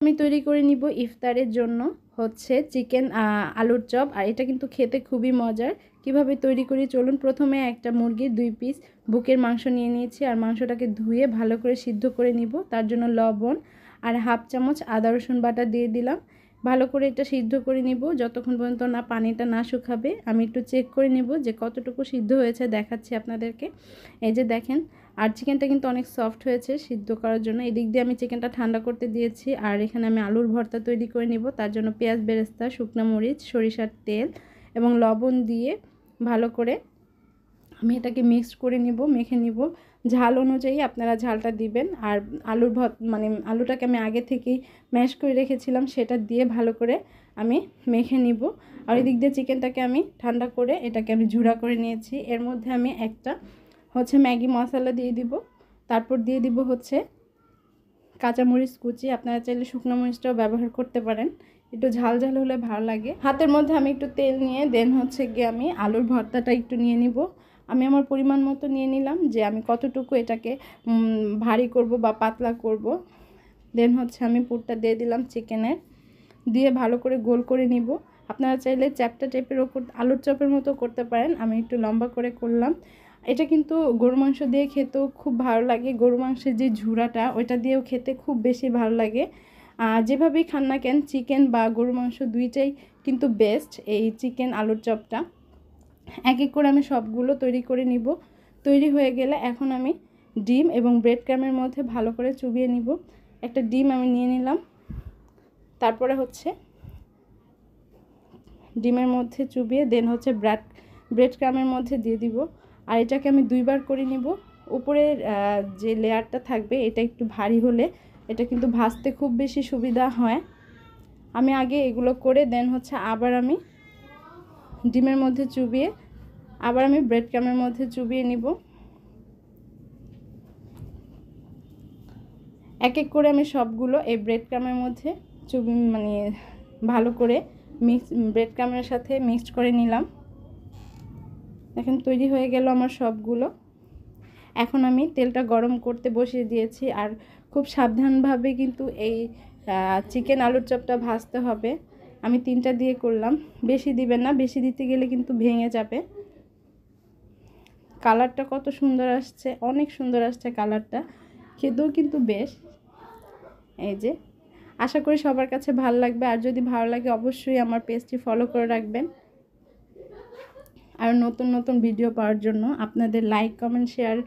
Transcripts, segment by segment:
আমি তৈরি করে নিব ইফতারের জন্য হচ্ছে চিকেন আলুর চপ। আর এটা কিন্তু খেতে খুবই মজার। কিভাবে তৈরি করি চলুন। প্রথমে একটা মুরগির 2 পিস বুকের মাংস নিয়ে নিয়েছি, আর মাংসটাকে ধুয়ে ভালো করে সিদ্ধ করে নিব। তার জন্য লবণ আর হাফ চামচ আদা রসুন বাটা দিয়ে দিলাম। ভালো করে এটা সিদ্ধ করে নিব যতক্ষণ পর্যন্ত না পানিটা না শুকাবে। আমি একটু চেক করে নিব যে কতটুকু সিদ্ধ হয়েছে, দেখাচ্ছি আপনাদেরকে। এই যে দেখেন। আর চিকেনটা কিন্তু অনেক সফট হয়েছে সিদ্ধ করার জন্য। এদিক দিয়ে আমি চিকেনটা ঠান্ডা করতে দিয়েছি। আর এখানে আমি আলুর ভর্তা তৈরি করে নিব। তার জন্য পেঁয়াজ বেরেস্তা, শুকনো মরিচ, সরিষার তেল এবং লবণ দিয়ে ভালো করে আমি এটাকে মিক্সড করে নিব, মেখে নিব। ঝাল অনুযায়ী আপনারা ঝালটা দিবেন। আর আলুটাকে আমি আগে থেকেই ম্যাশ করে রেখেছিলাম, সেটা দিয়ে ভালো করে আমি মেখে নিব। আর এদিক দিয়ে চিকেনটাকে আমি ঠান্ডা করে এটাকে আমি ঝুড়া করে নিয়েছি। এর মধ্যে আমি একটা হচ্ছে ম্যাগি মশলা দিয়ে দিব। তারপর দিয়ে দিব হচ্ছে কাঁচামরিচ কুচি। আপনারা চাইলে শুকনো মরিচটাও ব্যবহার করতে পারেন, একটু ঝাল ঝাল হলে ভালো লাগে। হাতের মধ্যে আমি একটু তেল নিয়ে দেন হচ্ছে গিয়ে আমি আলুর ভর্তাটা একটু নিয়ে নিব। আমি আমার পরিমাণ মতো নিয়ে নিলাম যে আমি কতটুকু এটাকে ভারী করব বা পাতলা করব। দেন হচ্ছে আমি পুরটা দিয়ে দিলাম চিকেনের, দিয়ে ভালো করে গোল করে নিব। আপনারা চাইলে চ্যাপটা টাইপের ওপর আলুর চপের মতো করতে পারেন, আমি একটু লম্বা করে করলাম। এটা কিন্তু গরু মাংস দিয়ে খেতেও খুব ভালো লাগে। গরু মাংসের যে ঝুড়াটা ওইটা দিয়েও খেতে খুব বেশি ভালো লাগে। যেভাবেই খান না কেন, চিকেন বা গরু মাংস দুইটাই কিন্তু বেস্ট এই চিকেন আলুর চপটা। এক এক করে আমি সবগুলো তৈরি করে নিব। তৈরি হয়ে গেলে এখন আমি ডিম এবং ব্রেড ক্রামের মধ্যে ভালো করে চুবিয়ে নিব। একটা ডিম আমি নিয়ে নিলাম। তারপরে হচ্ছে ডিমের মধ্যে চুবিয়ে দেন হচ্ছে ব্রেড ক্রামের মধ্যে দিয়ে দিব। আর এটাকে আমি 2 বার করে নিব। উপরের যে লেয়ারটা থাকবে এটা একটু ভারী হলে এটা কিন্তু ভাজতে খুব বেশি সুবিধা হয়। আমি আগে এগুলো করে দেন হচ্ছে আবার আমি ডিমের মধ্যে চুবিয়ে আবার আমি ব্রেড ক্রামের মধ্যে চুবিয়ে নিব। এক এক করে আমি সবগুলো এই ব্রেড ক্রামের মধ্যে ভালো করে ব্রেড ক্রামের সাথে মিক্সড করে নিলাম। এখন তৈরি হয়ে গেল আমার সবগুলো। এখন আমি তেলটা গরম করতে বসিয়ে দিয়েছি। আর খুব সাবধানভাবে কিন্তু এই চিকেন আলুর চপটা ভাজতে হবে। আমি 3টা দিয়ে করলাম, বেশি দিবেন না, বেশি দিতে গেলে কিন্তু ভেঙে যাবে। কালারটা কত সুন্দর আসছে, অনেক সুন্দর আসছে কালারটা, খেতেও কিন্তু বেশ। এই যে, আশা করি সবার কাছে ভালো লাগবে। আর যদি ভালো লাগে অবশ্যই আমার পেজটি ফলো করে রাখবেন। আর নতুন নতুন ভিডিও পাওয়ার জন্য আপনাদের লাইক কমেন্ট শেয়ার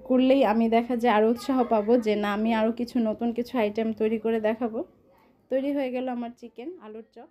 করলেই আমি দেখা যায় আরও উৎসাহ পাবো যে না আমি আরও কিছু নতুন কিছু আইটেম তৈরি করে দেখাবো। তৈরি হয়ে গেল আমার চিকেন আলুর চপ।